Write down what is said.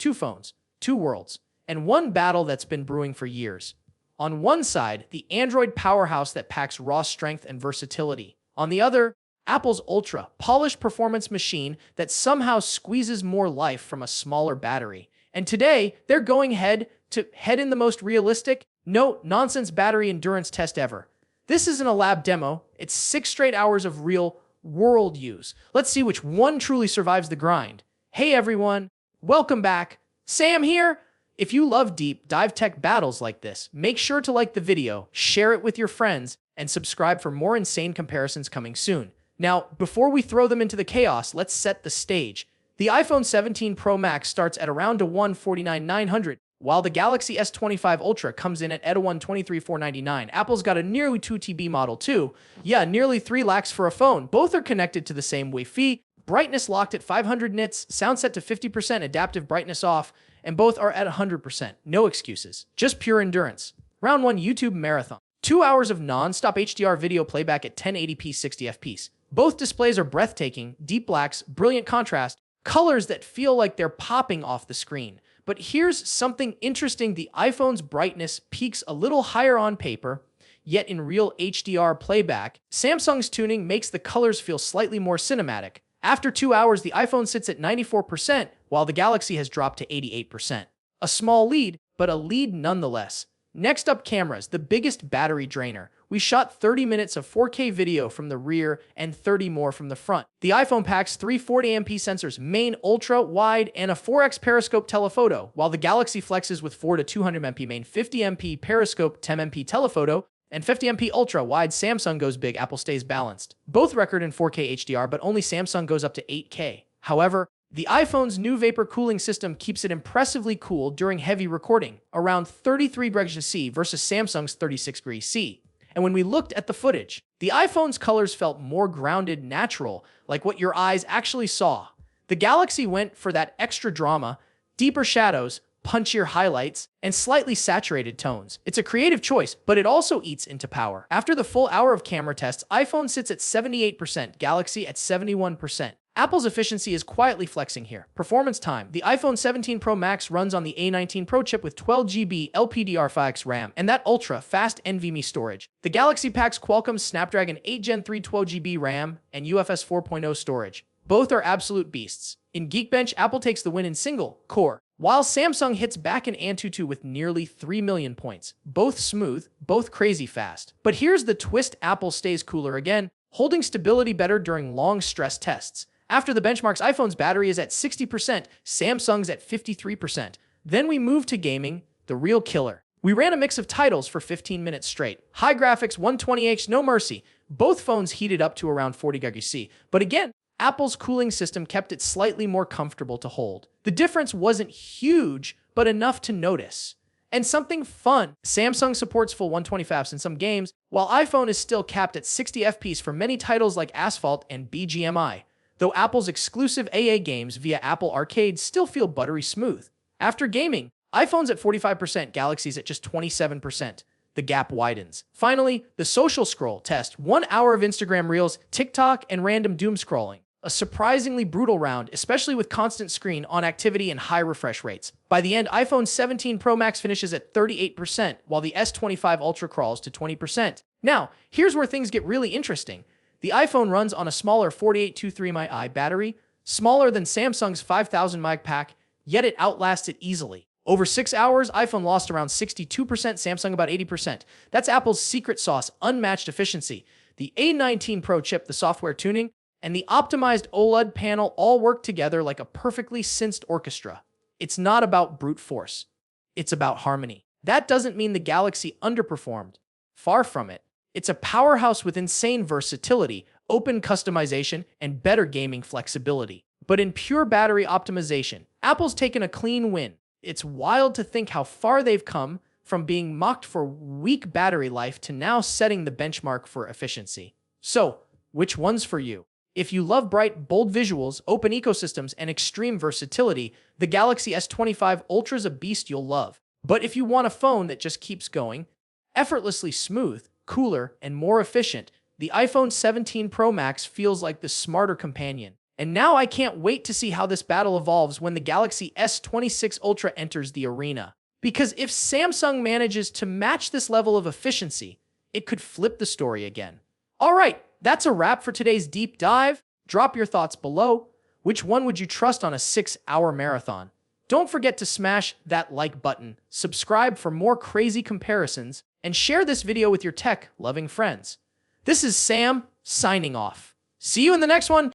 two phones, two worlds, and one battle that's been brewing for years. On one side, the Android powerhouse that packs raw strength and versatility. On the other, Apple's Ultra, polished performance machine that somehow squeezes more life from a smaller battery. And today, they're going head to head in the most realistic, no-nonsense battery endurance test ever. This isn't a lab demo, it's 6 straight hours of real-world use. Let's see which one truly survives the grind. Hey everyone, welcome back. Sam here. If you love deep dive tech battles like this, make sure to like the video, share it with your friends, and subscribe for more insane comparisons coming soon. Now, before we throw them into the chaos, let's set the stage. The iPhone 17 Pro Max starts at around $149,900, while the Galaxy S25 Ultra comes in at $123,499. Apple's got a nearly 2TB model too. Yeah, nearly 3 lakhs for a phone. Both are connected to the same Wi-Fi, brightness locked at 500 nits, sound set to 50%, adaptive brightness off, and both are at 100%. No excuses, just pure endurance. Round 1 YouTube Marathon. 2 hours of non-stop HDR video playback at 1080p 60fps. Both displays are breathtaking, deep blacks, brilliant contrast, colors that feel like they're popping off the screen. But here's something interesting. The iPhone's brightness peaks a little higher on paper, yet in real HDR playback, Samsung's tuning makes the colors feel slightly more cinematic. After 2 hours, the iPhone sits at 94%, while the Galaxy has dropped to 88%. A small lead, but a lead nonetheless. Next up, cameras, the biggest battery drainer. We shot 30 minutes of 4K video from the rear and 30 more from the front. The iPhone packs 3 40MP sensors, main, ultra, wide, and a 4x periscope telephoto, while the Galaxy flexes with 4 to 200MP main, 50MP periscope, 10MP telephoto, and 50MP ultra wide. Samsung goes big, Apple stays balanced. Both record in 4K HDR, but only Samsung goes up to 8K. However, the iPhone's new vapor cooling system keeps it impressively cool during heavy recording, around 33 degrees C versus Samsung's 36 degrees C. And when we looked at the footage, the iPhone's colors felt more grounded, natural, like what your eyes actually saw. The Galaxy went for that extra drama, deeper shadows, punchier highlights, and slightly saturated tones. It's a creative choice, but it also eats into power. After the full hour of camera tests, iPhone sits at 78%, Galaxy at 71%. Apple's efficiency is quietly flexing here. Performance time. The iPhone 17 Pro Max runs on the A19 Pro chip with 12GB LPDDR5X RAM and that ultra-fast NVMe storage. The Galaxy packs Qualcomm's Snapdragon 8 Gen 3 12GB RAM and UFS 4.0 storage. Both are absolute beasts. In Geekbench, Apple takes the win in single core, while Samsung hits back in Antutu with nearly 3 million points. Both smooth, both crazy fast. But here's the twist: Apple stays cooler again, holding stability better during long stress tests. After the benchmarks, iPhone's battery is at 60%, Samsung's at 53%. Then we move to gaming, the real killer. We ran a mix of titles for 15 minutes straight. High graphics, 120Hz, no mercy. Both phones heated up to around 40 degrees C. But again, Apple's cooling system kept it slightly more comfortable to hold. The difference wasn't huge, but enough to notice. And something fun, Samsung supports full 120 FPS in some games, while iPhone is still capped at 60 FPS for many titles like Asphalt and BGMI. Though Apple's exclusive AA games via Apple Arcade still feel buttery smooth. After gaming, iPhone's at 45%, Galaxy's at just 27%. The gap widens. Finally, the social scroll test. 1 hour of Instagram Reels, TikTok, and random doom scrolling. A surprisingly brutal round, especially with constant screen on activity and high refresh rates. By the end, iPhone 17 Pro Max finishes at 38%, while the S25 Ultra crawls to 20%. Now, here's where things get really interesting. The iPhone runs on a smaller 4823 mAh battery, smaller than Samsung's 5000 mAh pack, yet it outlasts it easily. Over 6 hours, iPhone lost around 62%, Samsung about 80%. That's Apple's secret sauce, unmatched efficiency. The A19 Pro chip, the software tuning, and the optimized OLED panel all work together like a perfectly synced orchestra. It's not about brute force. It's about harmony. That doesn't mean the Galaxy underperformed. Far from it. It's a powerhouse with insane versatility, open customization, and better gaming flexibility. But in pure battery optimization, Apple's taken a clean win. It's wild to think how far they've come from being mocked for weak battery life to now setting the benchmark for efficiency. So, which one's for you? If you love bright, bold visuals, open ecosystems, and extreme versatility, the Galaxy S25 Ultra is a beast you'll love. But if you want a phone that just keeps going, effortlessly smooth, cooler, and more efficient, the iPhone 17 Pro Max feels like the smarter companion. And now I can't wait to see how this battle evolves when the Galaxy S26 Ultra enters the arena. Because if Samsung manages to match this level of efficiency, it could flip the story again. Alright, that's a wrap for today's deep dive. Drop your thoughts below. Which one would you trust on a 6-hour marathon? Don't forget to smash that like button, subscribe for more crazy comparisons, and share this video with your tech-loving friends. This is Sam, signing off. See you in the next one.